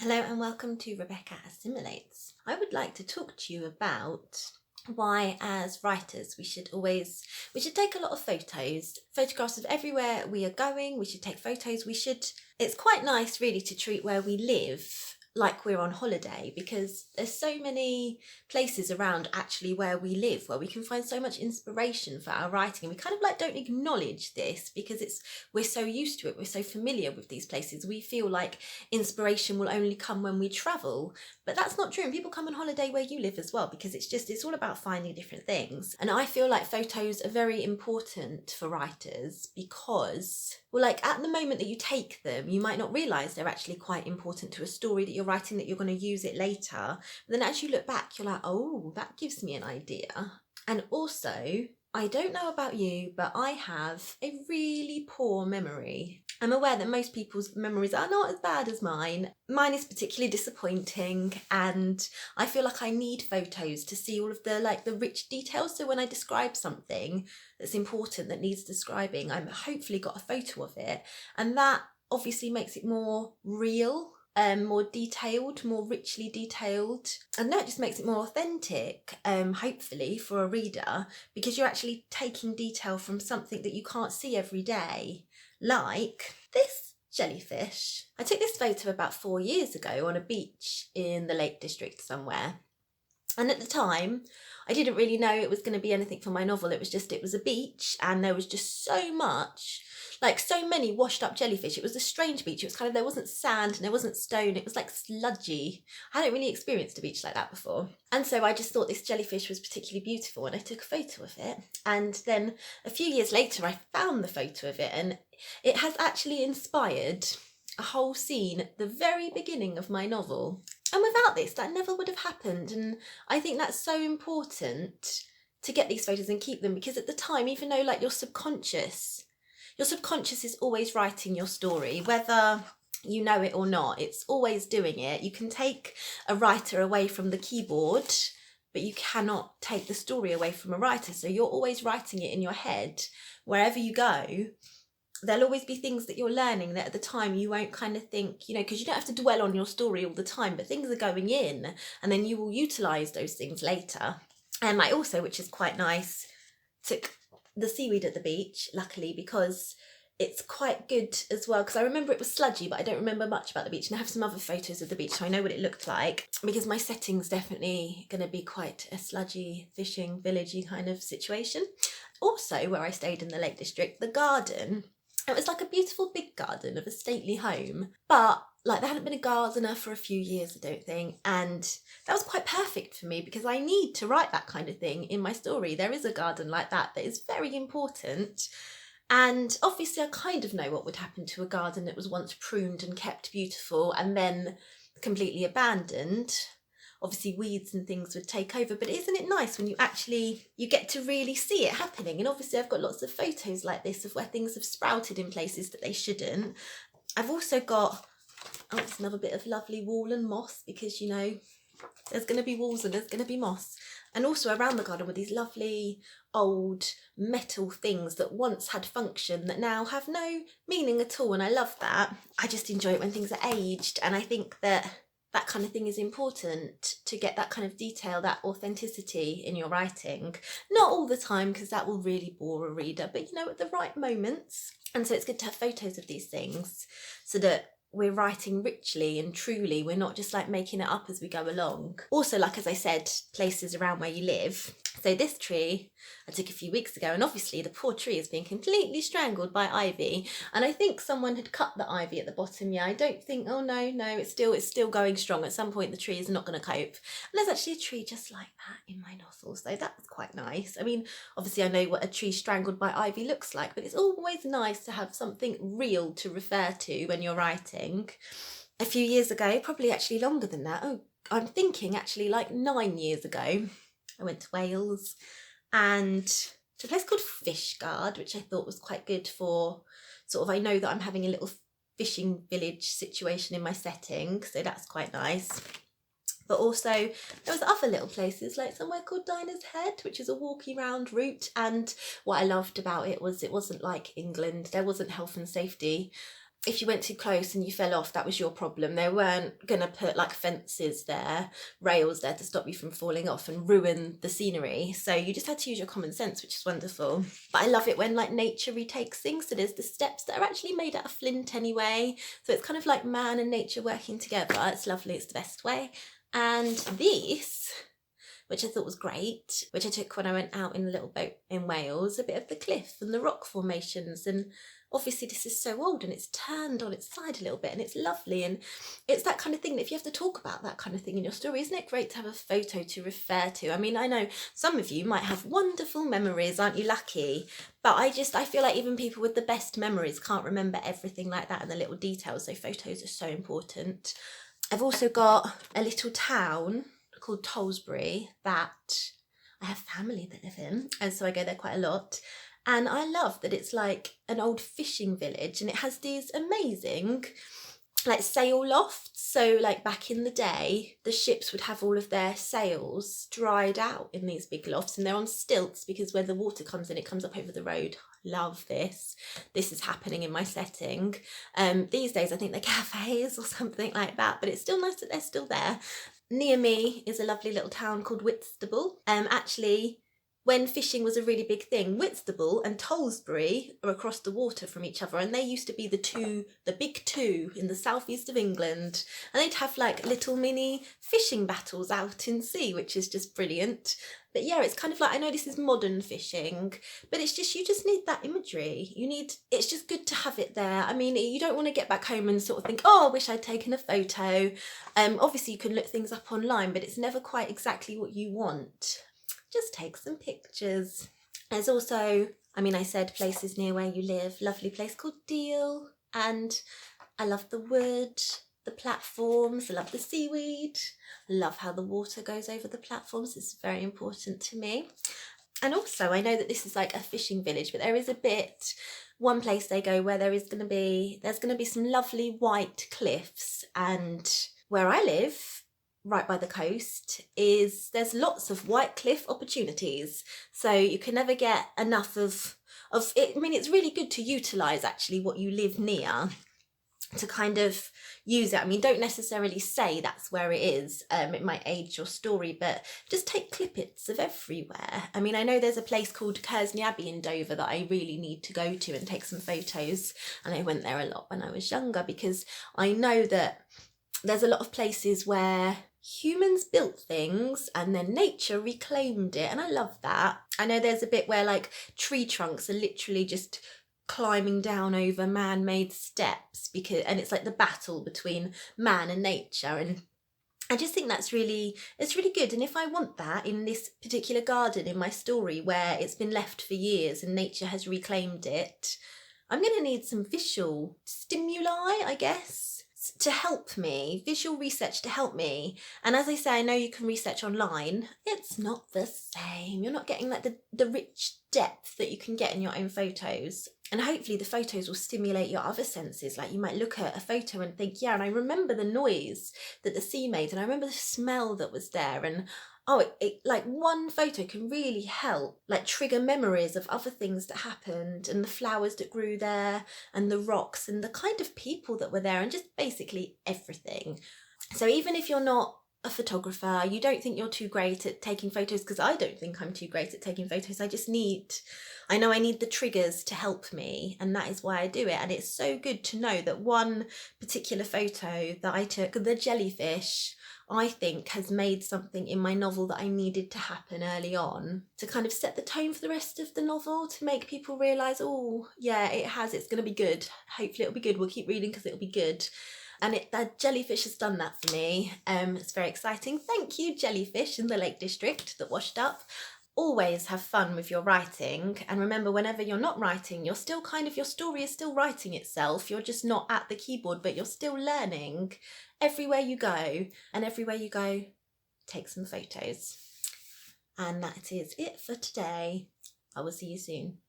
Hello and welcome to Rebecca Assimilates. I would like to talk to you about why as writers we should take a lot of photographs of everywhere we are going. We should take photos. It's quite nice really to treat where we live like we're on holiday, because there's so many places around actually where we live where we can find so much inspiration for our writing, and we kind of don't acknowledge this because we're so used to it, we're so familiar with these places. We feel like inspiration will only come when we travel, but that's not true, and people come on holiday where you live as well, because it's all about finding different things. And I feel like photos are very important for writers because, well, like at the moment that you take them, you might not realise they're actually quite important to a story that you're writing, that you're going to use it later. But then as you look back, you're like, oh, that gives me an idea. And also, I don't know about you, but I have a really poor memory. I'm aware that most people's memories are not as bad as mine. Mine is particularly disappointing, and I feel like I need photos to see all of the rich details. So when I describe something that's important, that needs describing, I've hopefully got a photo of it, and that obviously makes it more real, more detailed, more richly detailed, and that just makes it more authentic, hopefully for a reader, because you're actually taking detail from something that you can't see every day, like this jellyfish. I took this photo about 4 years ago on a beach in the Lake District somewhere, and at the time I didn't really know it was going to be anything for my novel. It was a beach, and there was just so many washed up jellyfish. It was a strange beach. It was there wasn't sand and there wasn't stone. It was like sludgy. I hadn't really experienced a beach like that before. And so I just thought this jellyfish was particularly beautiful, and I took a photo of it. And then a few years later, I found the photo of it, and it has actually inspired a whole scene at the very beginning of my novel. And without this, that never would have happened. And I think that's so important to get these photos and keep them, because at the time, even though your subconscious is always writing your story, whether you know it or not, it's always doing it. You can take a writer away from the keyboard, but you cannot take the story away from a writer. So you're always writing it in your head wherever you go. There'll always be things that you're learning that at the time you won't think, because you don't have to dwell on your story all the time, but things are going in, and then you will utilise those things later. And I also, which is quite nice, took the seaweed at the beach, luckily, because it's quite good as well, because I remember it was sludgy, but I don't remember much about the beach, and I have some other photos of the beach so I know what it looked like, because my setting's definitely going to be quite a sludgy, fishing, villagey kind of situation. Also, where I stayed in the Lake District, the garden, it was like a beautiful big garden of a stately home, but there hadn't been a gardener for a few years, I don't think, and that was quite perfect for me, because I need to write that kind of thing in my story. There is a garden like that is very important, and obviously I kind of know what would happen to a garden that was once pruned and kept beautiful and then completely abandoned. Obviously weeds and things would take over, but isn't it nice when you get to really see it happening? And obviously I've got lots of photos like this of where things have sprouted in places that they shouldn't. I've also got, it's another bit of lovely wall and moss, because there's going to be walls and there's going to be moss. And also around the garden were these lovely old metal things that once had function that now have no meaning at all, and I love that. I just enjoy it when things are aged, and I think that kind of thing is important, to get that kind of detail, that authenticity in your writing. Not all the time, because that will really bore a reader, but at the right moments. And so it's good to have photos of these things so that we're writing richly and truly. We're not just making it up as we go along. Also, as I said, places around where you live. So this tree I took a few weeks ago, and obviously the poor tree is being completely strangled by ivy, and I think someone had cut the ivy at the bottom. I don't think, oh no, it's still going strong. At some point the tree is not going to cope, and there's actually a tree just like that in my novel, so that was quite nice. I mean, obviously I know what a tree strangled by ivy looks like, but it's always nice to have something real to refer to when you're writing. A few years ago, probably actually longer than that, I'm thinking actually 9 years ago, I went to Wales and to a place called Fishguard, which I thought was quite good for I know that I'm having a little fishing village situation in my setting, so that's quite nice. But also there was other little places, like somewhere called Diner's Head, which is a walkie round route, and what I loved about it was it wasn't like England. There wasn't health and safety if you went too close and you fell off, that was your problem. They weren't going to put like fences there, rails there to stop you from falling off and ruin the scenery. So you just had to use your common sense, which is wonderful. But I love it when like nature retakes things. So there's the steps that are actually made out of flint anyway. So it's kind of like man and nature working together. It's lovely. It's the best way. And this, which I thought was great, which I took when I went out in a little boat in Wales, a bit of the cliff and the rock formations. And obviously this is so old and it's turned on its side a little bit and it's lovely, and it's that kind of thing that if you have to talk about that kind of thing in your story, isn't it great to have a photo to refer to? I mean, I know some of you might have wonderful memories, aren't you lucky? But I feel like even people with the best memories can't remember everything like that and the little details, so photos are so important. I've also got a little town called Tollesbury that I have family that live in, and so I go there quite a lot. And I love that it's like an old fishing village, and it has these amazing like sail lofts. So like back in the day, the ships would have all of their sails dried out in these big lofts, and they're on stilts because when the water comes in, it comes up over the road. Love this. This is happening in my setting. These days I think they're cafes or something like that, but it's still nice that they're still there. Near me is a lovely little town called Whitstable. Actually, when fishing was a really big thing, Whitstable and Tollesbury are across the water from each other, and they used to be the big two in the southeast of England, and they'd have like little mini fishing battles out in sea, which is just brilliant. But yeah, it's kind of like, I know this is modern fishing, but it's just, you just need that imagery. It's just good to have it there. I mean, you don't want to get back home and sort of think, oh, I wish I'd taken a photo. Obviously you can look things up online, but it's never quite exactly what you want. Just take some pictures. There's also, I mean, I said places near where you live, lovely place called Deal, and I love the wood, the platforms, I love the seaweed, I love how the water goes over the platforms. It's very important to me. And also I know that this is like a fishing village, but there is one place they go where there's going to be some lovely white cliffs, and where I live, right by the coast, there's lots of white cliff opportunities, so you can never get enough of it. I mean, it's really good to utilize actually what you live near to kind of use it. I mean, don't necessarily say that's where it is, it might age your story, but just take clippets of everywhere. I mean, I know there's a place called Kersney Abbey in Dover that I really need to go to and take some photos, and I went there a lot when I was younger because I know that there's a lot of places where humans built things and then nature reclaimed it, and I love that. I know there's a bit where like tree trunks are literally just climbing down over man-made steps and it's like the battle between man and nature, and I just think it's really good. And if I want that in this particular garden in my story where it's been left for years and nature has reclaimed it, I'm going to need some visual stimuli, I guess, to help me, visual research to help me. And as I say, I know you can research online. It's not the same. You're not getting like the rich depth that you can get in your own photos. And hopefully the photos will stimulate your other senses. Like you might look at a photo and think, yeah, and I remember the noise that the sea made, and I remember the smell that was there, and oh, it like one photo can really help like trigger memories of other things that happened, and the flowers that grew there, and the rocks, and the kind of people that were there, and just basically everything. So even if you're not a photographer, you don't think you're too great at taking photos, because I don't think I'm too great at taking photos, I know I need the triggers to help me, and that is why I do it. And it's so good to know that one particular photo that I took, the jellyfish, I think has made something in my novel that I needed to happen early on to kind of set the tone for the rest of the novel, to make people realise, oh yeah, it's going to be good. Hopefully it'll be good. We'll keep reading because it'll be good. And that jellyfish has done that for me. It's very exciting. Thank you, jellyfish in the Lake District that washed up. Always have fun with your writing, and remember, whenever you're not writing, you're still your story is still writing itself. You're just not at the keyboard, but you're still learning everywhere you go, and everywhere you go, take some photos. And that is it for today. I will see you soon.